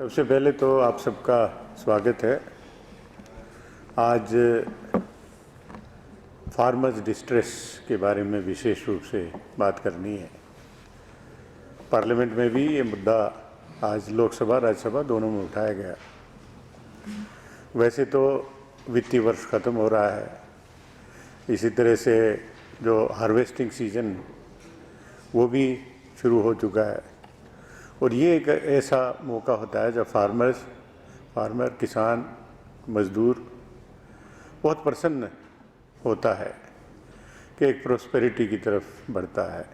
सबसे पहले तो आप सबका स्वागत है। आज फार्मर्स डिस्ट्रेस के बारे में विशेष रूप से बात करनी है। पार्लियामेंट में भी ये मुद्दा आज लोकसभा राज्यसभा दोनों में उठाया गया। वैसे तो वित्तीय वर्ष ख़त्म हो रहा है, इसी तरह से जो हार्वेस्टिंग सीजन वो भी शुरू हो चुका है और ये एक ऐसा मौका होता है जब फार्मर किसान मज़दूर बहुत प्रसन्न होता है कि एक प्रोस्पेरिटी की तरफ बढ़ता है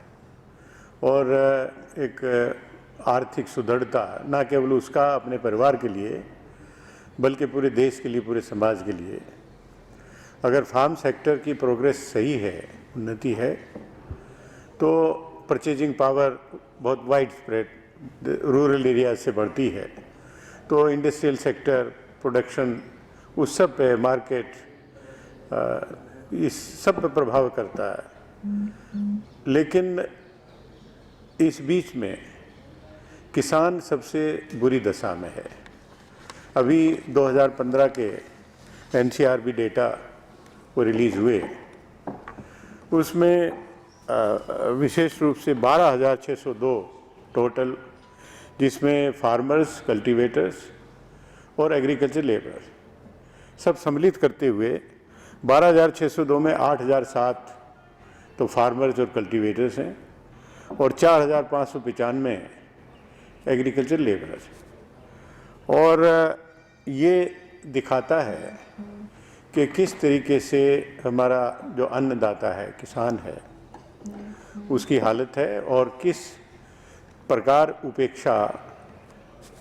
और एक आर्थिक सुदृढ़ता न केवल उसका अपने परिवार के लिए बल्कि पूरे देश के लिए, पूरे समाज के लिए। अगर फार्म सेक्टर की प्रोग्रेस सही है, उन्नति है, तो परचेजिंग पावर बहुत वाइड स्प्रेड रूरल एरिया से बढ़ती है, तो इंडस्ट्रियल सेक्टर, प्रोडक्शन, उस सब पे, मार्केट, इस सब पे प्रभाव करता है। लेकिन इस बीच में किसान सबसे बुरी दशा में है। अभी 2015 के NCRB डेटा वो रिलीज़ हुए, उसमें विशेष रूप से 12,602 टोटल, जिसमें फार्मर्स, कल्टीवेटर्स और एग्रीकल्चर लेबर सब सम्मिलित करते हुए 12,602 में 8,007 तो फार्मर्स और कल्टीवेटर्स हैं और 4,595 एग्रीकल्चर लेबरर्स। और ये दिखाता है कि किस तरीके से हमारा जो अन्नदाता है, किसान है, उसकी हालत है और किस प्रकार उपेक्षा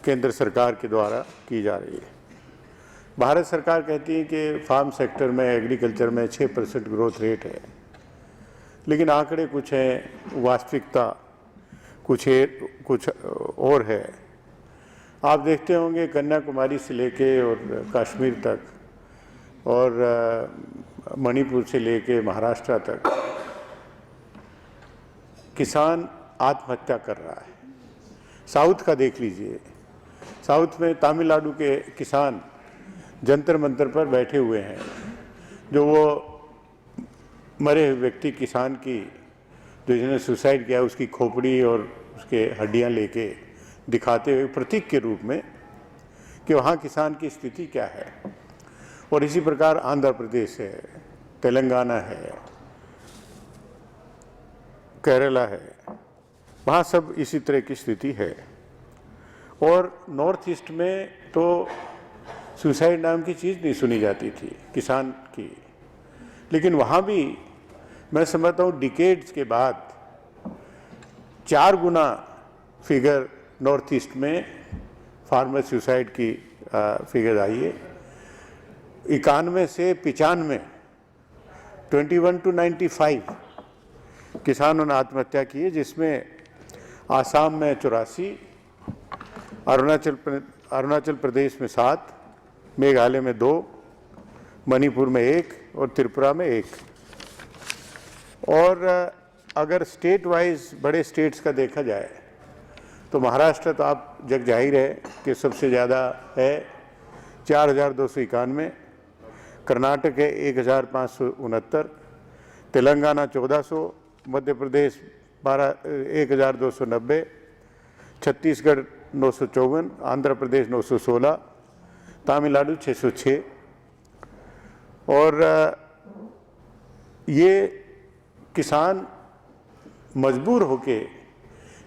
केंद्र सरकार के द्वारा की जा रही है। भारत सरकार कहती है कि फार्म सेक्टर में, एग्रीकल्चर में 6% ग्रोथ रेट है, लेकिन आंकड़े कुछ हैं, वास्तविकता कुछ और है। आप देखते होंगे कन्याकुमारी से लेके और कश्मीर तक और मणिपुर से लेके महाराष्ट्र तक किसान आत्महत्या कर रहा है। साउथ का देख लीजिए, साउथ में तमिलनाडु के किसान जंतर मंतर पर बैठे हुए हैं, जो वो मरे हुए व्यक्ति किसान की, जो जिन्होंने सुसाइड किया, उसकी खोपड़ी और उसके हड्डियां लेके दिखाते हुए प्रतीक के रूप में कि वहाँ किसान की स्थिति क्या है। और इसी प्रकार आंध्र प्रदेश है, तेलंगाना है, केरला है, वहाँ सब इसी तरह की स्थिति है। और नॉर्थ ईस्ट में तो सुसाइड नाम की चीज़ नहीं सुनी जाती थी किसान की, लेकिन वहाँ भी मैं समझता हूँ डिकेड्स के बाद 4 गुना फिगर नॉर्थ ईस्ट में फार्मर सुसाइड की फिगर आई है। 91 से 95, 21 to 95 किसानों ने आत्महत्या की है, जिसमें आसाम में 84, अरुणाचल प्रदेश में 7, मेघालय में 2, मणिपुर में 1 और त्रिपुरा में 1। और अगर स्टेट वाइज बड़े स्टेट्स का देखा जाए तो महाराष्ट्र तो आप जग जाहिर है कि सबसे ज़्यादा है, 4,291, कर्नाटक है 1,569, तेलंगाना 1,400, मध्य प्रदेश 1,290, छत्तीसगढ़ 954, आंध्र प्रदेश 916, तमिलनाडु 606। और ये किसान मजबूर होके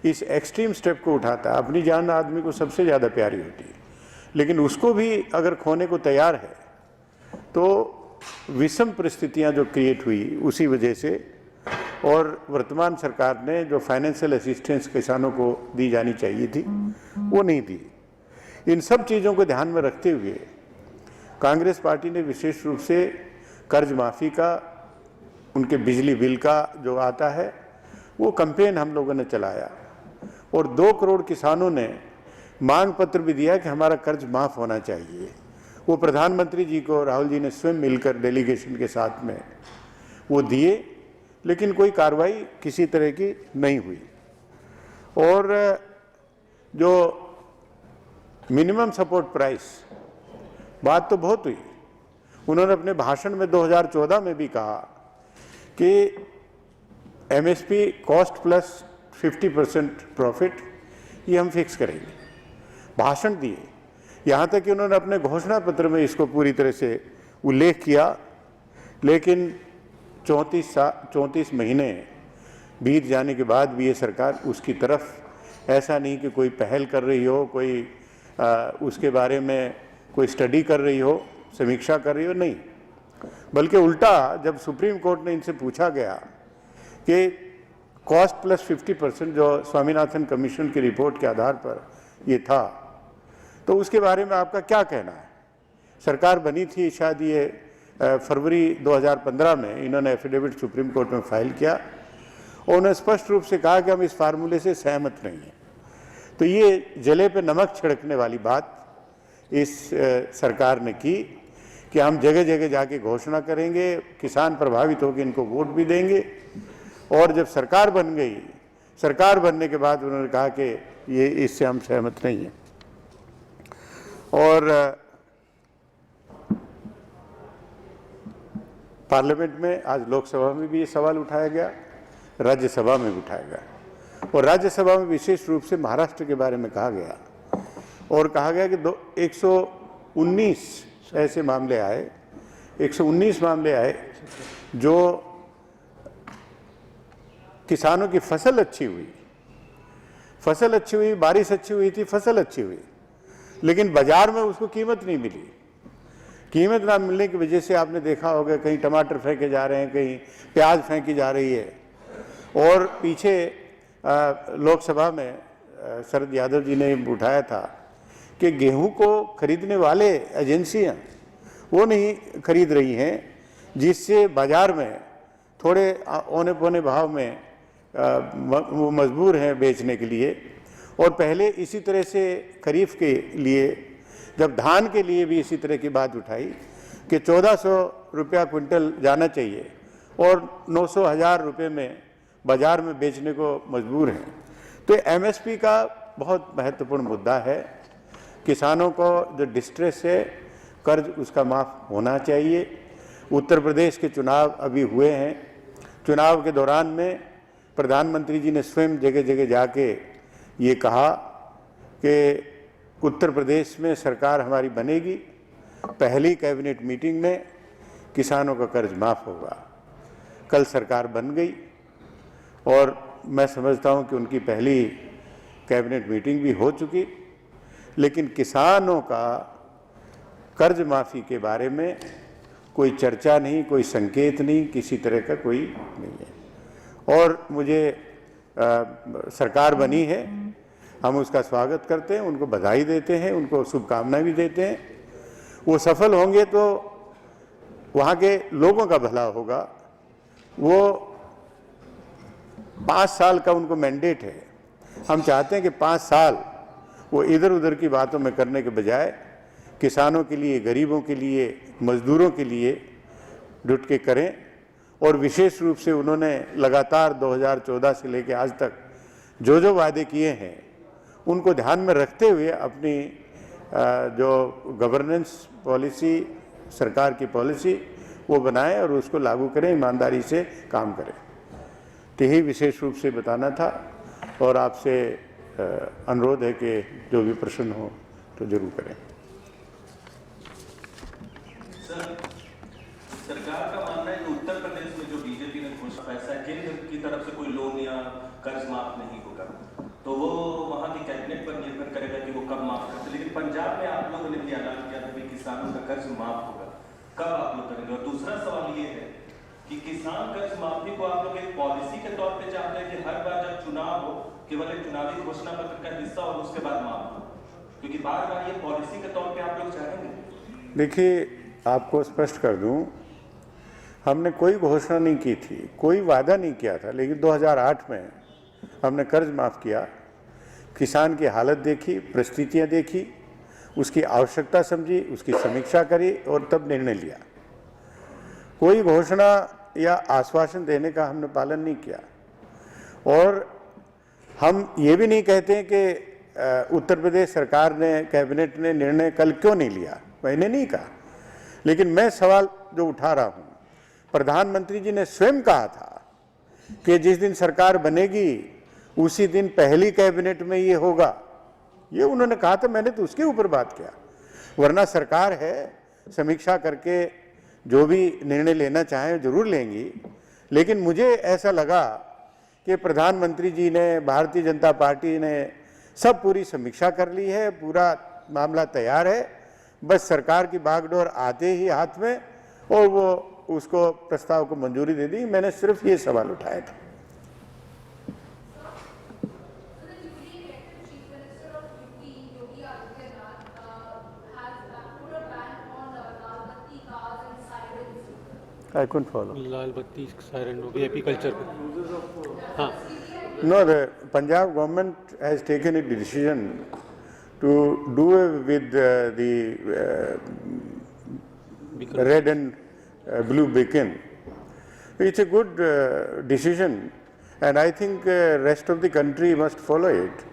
इस एक्सट्रीम स्टेप को उठाता है। अपनी जान आदमी को सबसे ज़्यादा प्यारी होती है, लेकिन उसको भी अगर खोने को तैयार है तो विषम परिस्थितियां जो क्रिएट हुई उसी वजह से, और वर्तमान सरकार ने जो फाइनेंशियल असिस्टेंस किसानों को दी जानी चाहिए थी वो नहीं दी। इन सब चीज़ों को ध्यान में रखते हुए कांग्रेस पार्टी ने विशेष रूप से कर्ज माफ़ी का, उनके बिजली बिल का जो आता है वो कैंपेन हम लोगों ने चलाया और 2 करोड़ किसानों ने मांग पत्र भी दिया कि हमारा कर्ज माफ़ होना चाहिए। वो प्रधानमंत्री जी को राहुल जी ने स्वयं मिलकर डेलीगेशन के साथ में वो दिए, लेकिन कोई कार्रवाई किसी तरह की नहीं हुई। और जो मिनिमम सपोर्ट प्राइस, बात तो बहुत हुई। उन्होंने अपने भाषण में 2014 में भी कहा कि एमएसपी कॉस्ट प्लस 50% प्रॉफिट ये हम फिक्स करेंगे, भाषण दिए। यहाँ तक कि उन्होंने अपने घोषणा पत्र में इसको पूरी तरह से उल्लेख किया, लेकिन 34 महीने बीत जाने के बाद भी ये सरकार उसकी तरफ ऐसा नहीं कि कोई पहल कर रही हो, कोई उसके बारे में कोई स्टडी कर रही हो, समीक्षा कर रही हो, नहीं। बल्कि उल्टा जब सुप्रीम कोर्ट ने इनसे पूछा गया कि कॉस्ट प्लस 50% जो स्वामीनाथन कमीशन की रिपोर्ट के आधार पर ये था, तो उसके बारे में आपका क्या कहना है। सरकार बनी थी शायद ये फरवरी 2015 में, इन्होंने एफिडेविट सुप्रीम कोर्ट में फाइल किया और उन्होंने स्पष्ट रूप से कहा कि हम इस फार्मूले से सहमत नहीं हैं। तो ये जले पे नमक छिड़कने वाली बात इस सरकार ने की कि हम जगह जगह जाके घोषणा करेंगे, किसान प्रभावित होकर इनको वोट भी देंगे, और जब सरकार बन गई, सरकार बनने के बाद उन्होंने कहा कि ये इससे हम सहमत नहीं हैं। और पार्लियामेंट में आज लोकसभा में भी ये सवाल उठाया गया, राज्यसभा में भी उठाया गया, और राज्यसभा में विशेष रूप से महाराष्ट्र के बारे में कहा गया और कहा गया कि 119 ऐसे मामले आए, 119 मामले आए जो किसानों की फसल अच्छी हुई, बारिश अच्छी हुई थी, फसल अच्छी हुई, लेकिन बाजार में उसको कीमत नहीं मिली। कीमत ना मिलने की वजह से आपने देखा होगा कहीं टमाटर फेंके जा रहे हैं, कहीं प्याज फेंकी जा रही है। और पीछे लोकसभा में शरद यादव जी ने उठाया था कि गेहूं को खरीदने वाले एजेंसियां वो नहीं खरीद रही हैं, जिससे बाजार में थोड़े औने पौने भाव में वो मजबूर हैं बेचने के लिए। और पहले इसी तरह से खरीफ के लिए, जब धान के लिए भी इसी तरह की बात उठाई कि 1400 रुपया क्विंटल जाना चाहिए और 900-1000 रुपये में बाजार में बेचने को मजबूर हैं। तो एमएसपी का बहुत महत्वपूर्ण मुद्दा है। किसानों को जो डिस्ट्रेस है, कर्ज उसका माफ़ होना चाहिए। उत्तर प्रदेश के चुनाव अभी हुए हैं, चुनाव के दौरान में प्रधानमंत्री जी ने स्वयं जगह जगह जाके ये कहा कि उत्तर प्रदेश में सरकार हमारी बनेगी, पहली कैबिनेट मीटिंग में किसानों का कर्ज माफ़ होगा। कल सरकार बन गई और मैं समझता हूँ कि उनकी पहली कैबिनेट मीटिंग भी हो चुकी, लेकिन किसानों का कर्ज माफ़ी के बारे में कोई चर्चा नहीं, कोई संकेत नहीं, किसी तरह का कोई नहीं है। और मुझे सरकार बनी है, हम उसका स्वागत करते हैं, उनको बधाई देते हैं, उनको शुभकामनाएं भी देते हैं। वो सफल होंगे तो वहाँ के लोगों का भला होगा। वो 5 साल का उनको मैंडेट है। हम चाहते हैं कि 5 साल वो इधर उधर की बातों में करने के बजाय किसानों के लिए, गरीबों के लिए, मजदूरों के लिए डट के करें। और विशेष रूप से उन्होंने लगातार 2014 से लेकर आज तक जो जो वादे किए हैं उनको ध्यान में रखते हुए अपनी जो गवर्नेंस पॉलिसी, सरकार की पॉलिसी वो बनाएं और उसको लागू करें, ईमानदारी से काम करें। तो यही विशेष रूप से बताना था और आपसे अनुरोध है कि जो भी प्रश्न हो तो जरूर करें। सर, सरकार का मानना है कि उत्तर प्रदेश में जो बीजेपी ने घोषणा पैसा केंद्र की तरफ से कोई लोन या कर्ज माफ नहीं होगा, तो वो वहाँ की कैबिनेट पर निर्भर करेगा कि वो कब माफ करते। लेकिन पंजाब में आप लोगों ने भी ऐलान किया था कि किसानों का कर्ज माफ होगा, कब आप लोग करेंगे? और दूसरा सवाल ये है कि किसान कर्ज माफी को आप लोग एक पॉलिसी के तौर पे चाहते हैं कि हर बार जब चुनाव हो केवल एक चुनावी घोषणा पत्र का हिस्सा और उसके बाद माफ हो, क्योंकि बार बार ये पॉलिसी के तौर पे आप लोग चाहेंगे? देखिए, आपको स्पष्ट कर दूं, हमने कोई घोषणा नहीं की थी, कोई वादा नहीं किया था, लेकिन 2008 में हमने कर्ज माफ़ किया। किसान की हालत देखी, परिस्थितियाँ देखी, उसकी आवश्यकता समझी, उसकी समीक्षा करी और तब निर्णय लिया। कोई घोषणा या आश्वासन देने का हमने पालन नहीं किया। और हम ये भी नहीं कहते कि उत्तर प्रदेश सरकार ने, कैबिनेट ने निर्णय कल क्यों नहीं लिया, मैंने नहीं कहा, लेकिन मैं सवाल जो उठा रहा हूँ, प्रधानमंत्री जी ने स्वयं कहा था कि जिस दिन सरकार बनेगी उसी दिन पहली कैबिनेट में ये होगा, ये उन्होंने कहा था, मैंने तो उसके ऊपर बात किया। वरना सरकार है, समीक्षा करके जो भी निर्णय लेना चाहें जरूर लेंगी, लेकिन मुझे ऐसा लगा कि प्रधानमंत्री जी ने, भारतीय जनता पार्टी ने सब पूरी समीक्षा कर ली है, पूरा मामला तैयार है, बस सरकार की बागडोर आते ही हाथ में और वो उसको प्रस्ताव को मंजूरी दे दी। मैंने सिर्फ ये सवाल उठाया था। I couldn't follow. लाल बत्ती सायरन हो VIP कल्चर पे। हाँ, No, the Punjab government has taken a decision to do away with the red and blue beacon. It's a good decision, and I think rest of the country must follow it.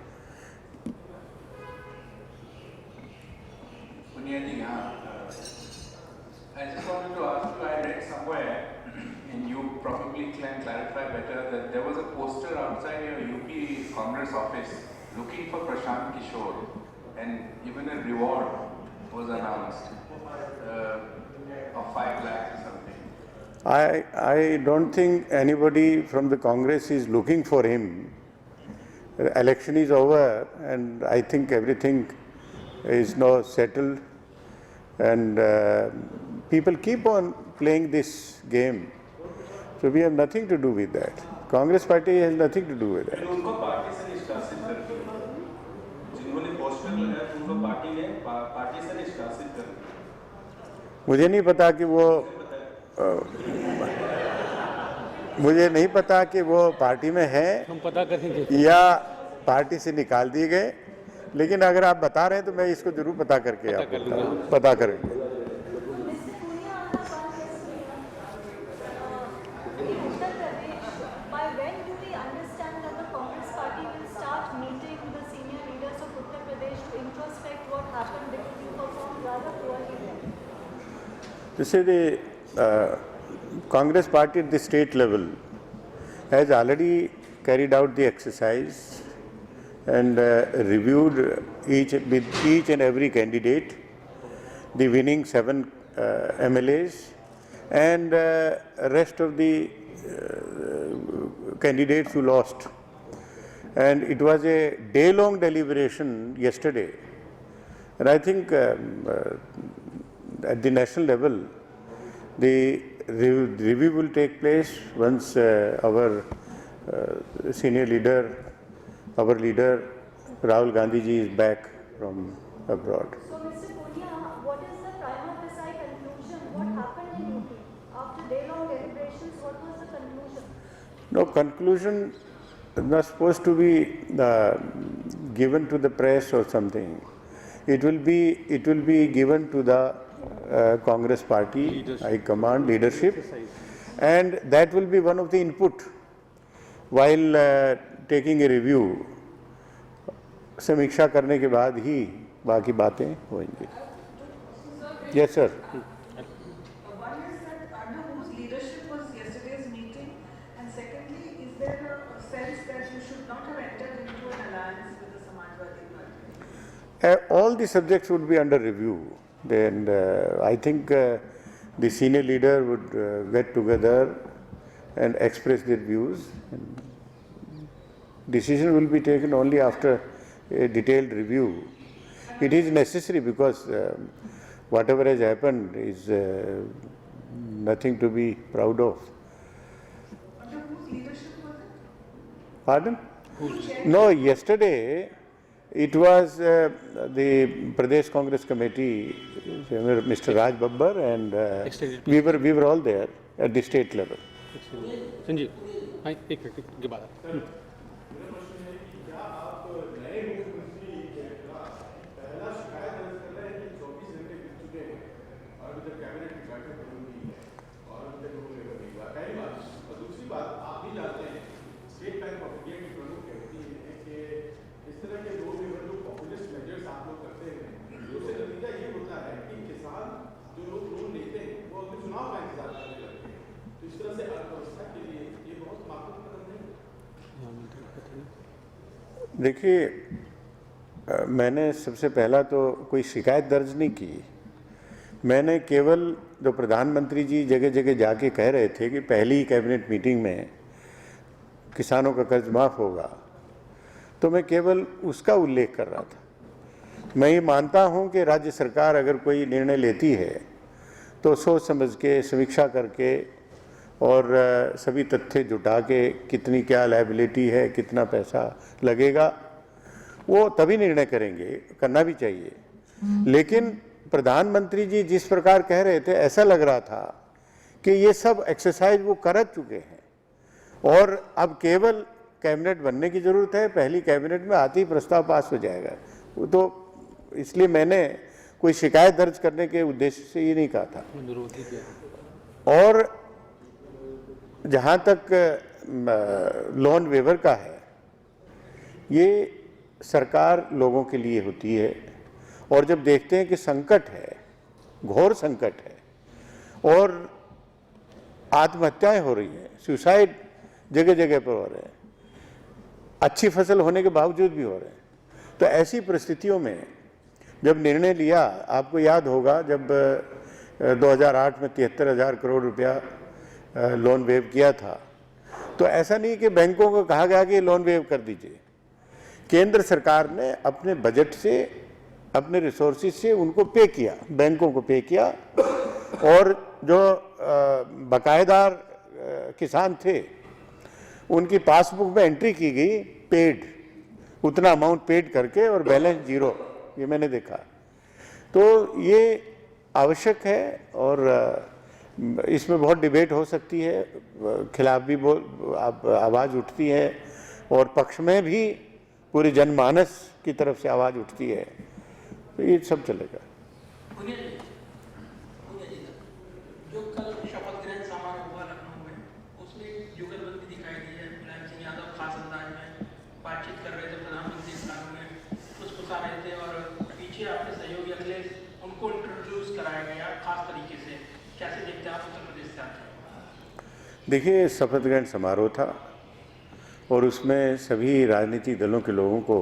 I just wanted to ask you, I read somewhere, and you probably can clarify better, that there was a poster outside your UP Congress office looking for Prashant Kishore, and even a reward was announced of 5 lakhs or something. I don't think anybody from the Congress is looking for him. The election is over, and I think everything is now settled, and people keep on playing this game. So we have nothing to do with that. Congress party has nothing to do with that. उनको party से निष्कासित कर दिया, जिन्होंने poster लगाया उनको party ने party से निष्कासित कर दिया। मुझे नहीं पता कि वो पार्टी में है, हम पता करेंगे या पार्टी से निकाल दिए गए, लेकिन अगर आप बता रहे हैं तो मैं इसको जरूर पता करके आपको पता करेंगे। This is the Congress party at the state level has already carried out the exercise and reviewed with each and every candidate, the winning 7 MLAs and rest of the candidates who lost. And it was a day-long deliberation yesterday. And I think at the national level, the review will take place once our senior leader, our leader Rahul Gandhi ji is back from abroad. So, Mr. Punia, what is the prima facie conclusion? What happened in UP? After day-long deliberations, what was the conclusion? No, conclusion is not supposed to be given to the press or something. It will be given to the Congress party, High Command, leadership, and that will be one of the input while taking a review. समीक्षा करने के बाद ही बाकी बातें होंगी। Yes, sir. One is that under whose leadership was yesterday's meeting, and secondly, is there a sense that you should not have entered into an alliance with the Samajwadi Party? All the subjects would be under review. Then I think the senior leader would get together and express their views. And decision will be taken only after a detailed review. It is necessary because whatever has happened is nothing to be proud of. Under whose leadership was it? Pardon? No, yesterday it was the Pradesh Congress Committee, Mr. Raj Babbar, and we were all there at the state level. Sanjeev, हाँ एक minute के बाद state bank of India की प्रमुख कहती है कि इस तरह के लोग देखिए, मैंने सबसे पहला तो कोई शिकायत दर्ज नहीं की। मैंने केवल जो प्रधानमंत्री जी जगह जगह जाके कह रहे थे कि पहली कैबिनेट मीटिंग में किसानों का कर्ज माफ़ होगा, तो मैं केवल उसका उल्लेख कर रहा था। मैं ये मानता हूँ कि राज्य सरकार अगर कोई निर्णय लेती है तो सोच समझ के, समीक्षा करके और सभी तथ्य जुटा के कितनी क्या लायबिलिटी है, कितना पैसा लगेगा, वो तभी निर्णय करेंगे, करना भी चाहिए। लेकिन प्रधानमंत्री जी जिस प्रकार कह रहे थे, ऐसा लग रहा था कि ये सब एक्सरसाइज वो कर चुके हैं और अब केवल कैबिनेट बनने की ज़रूरत है। पहली कैबिनेट में आते ही प्रस्ताव पास हो जाएगा। वो तो इसलिए मैंने कोई शिकायत दर्ज करने के उद्देश्य से ये नहीं कहा था। और जहाँ तक लोन वेवर का है, ये सरकार लोगों के लिए होती है और जब देखते हैं कि संकट है, घोर संकट है और आत्महत्याएं हो रही हैं, सुसाइड जगह जगह पर हो रहे हैं, अच्छी फसल होने के बावजूद भी हो रहे हैं, तो ऐसी परिस्थितियों में जब निर्णय लिया, आपको याद होगा जब 2008 में 73,000 करोड़ रुपया लोन वेव किया था, तो ऐसा नहीं कि बैंकों को कहा गया कि लोन वेव कर दीजिए। केंद्र सरकार ने अपने बजट से, अपने रिसोर्सेज से उनको पे किया, बैंकों को पे किया और जो बकायेदार किसान थे उनकी पासबुक में एंट्री की गई पेड, उतना अमाउंट पेड करके और बैलेंस जीरो, ये मैंने देखा। तो ये आवश्यक है और इसमें बहुत डिबेट हो सकती है, खिलाफ भी आवाज़ उठती है और पक्ष में भी पूरी जनमानस की तरफ से आवाज़ उठती है, तो ये सब चलेगा। जो कल शपथ ग्रहण समारोह हुआ लखनऊ में, उसमें जुगलबंदी दिखाई दी है। मुलायम सिंह यादव खास अंदाज में बातचीत कर रहे थे प्रधानमंत्री स्थानों में, मुस्कुरा रहे थे और पीछे आपके सहयोगी अखिलेश उनको इंट्रोड्यूस कराया गया खास तरीके से। कैसे देखते हैं आप उत्तर प्रदेश से आते हैं? देखिए, शपथ ग्रहण समारोह था और उसमें सभी राजनीतिक दलों के लोगों को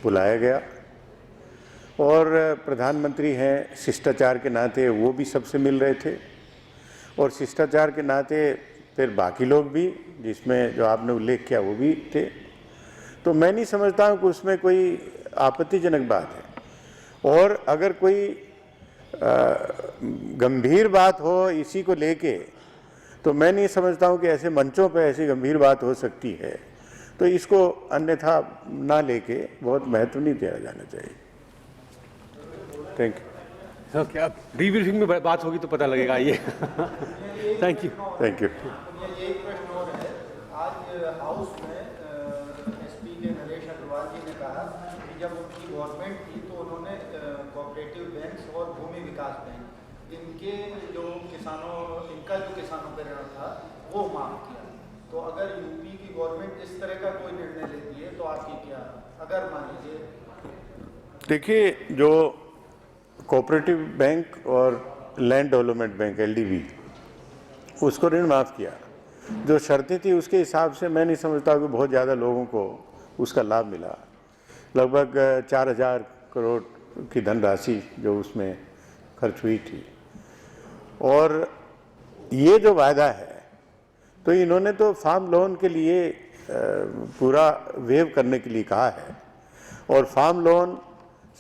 बुलाया गया और प्रधानमंत्री हैं, शिष्टाचार के नाते वो भी सबसे मिल रहे थे और शिष्टाचार के नाते फिर बाकी लोग भी, जिसमें जो आपने उल्लेख किया वो भी थे। तो मैं नहीं समझता हूँ कि उसमें कोई आपत्तिजनक बात है। और अगर कोई गंभीर बात हो इसी को लेके, तो मैं नहीं समझता हूँ कि ऐसे मंचों पे ऐसी गंभीर बात हो सकती है, तो इसको अन्यथा ना लेके बहुत महत्व नहीं दिया जाना चाहिए। थैंक यू सर, क्या रीब्रीफिंग में बात होगी तो पता लगेगा। ये थैंक यू। Thank you. एक प्रश्न और है। आज हाउस में एसपी के नरेश अग्रवाल जी ने कहा कि जब उनकी गवर्नमेंट थी तो उन्होंने कोऑपरेटिव बैंक्स और भूमि विकास बैंक इनका जो किसानों पर ऋण था वो माफ किया। तो अगर यूपी की गवर्नमेंट इस तरह का कोई निर्णय लेती है तो आपकी क्या, अगर मान लीजिए? देखिए, जो कोऑपरेटिव बैंक और लैंड डेवलपमेंट बैंक LDB, उसको ऋण माफ़ किया, जो शर्तें थी उसके हिसाब से मैं नहीं समझता कि बहुत ज़्यादा लोगों को उसका लाभ मिला। लगभग 4,000 करोड़ की धनराशि जो उसमें खर्च हुई थी। और ये जो वायदा है, तो इन्होंने तो फार्म लोन के लिए पूरा वेव करने के लिए कहा है और फार्म लोन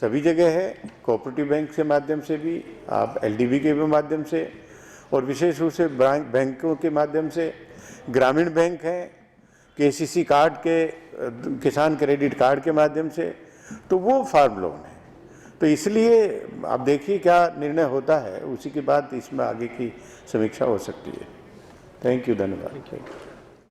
सभी जगह है, कोऑपरेटिव बैंक के माध्यम से भी, आप LDB के भी माध्यम से और विशेष रूप से बैंकों के माध्यम से, ग्रामीण बैंक हैं, KCC कार्ड के, किसान क्रेडिट कार्ड के माध्यम से, तो वो फार्म लोन है। तो इसलिए आप देखिए क्या निर्णय होता है, उसी के बाद इसमें आगे की समीक्षा हो सकती है। थैंक यू, धन्यवाद।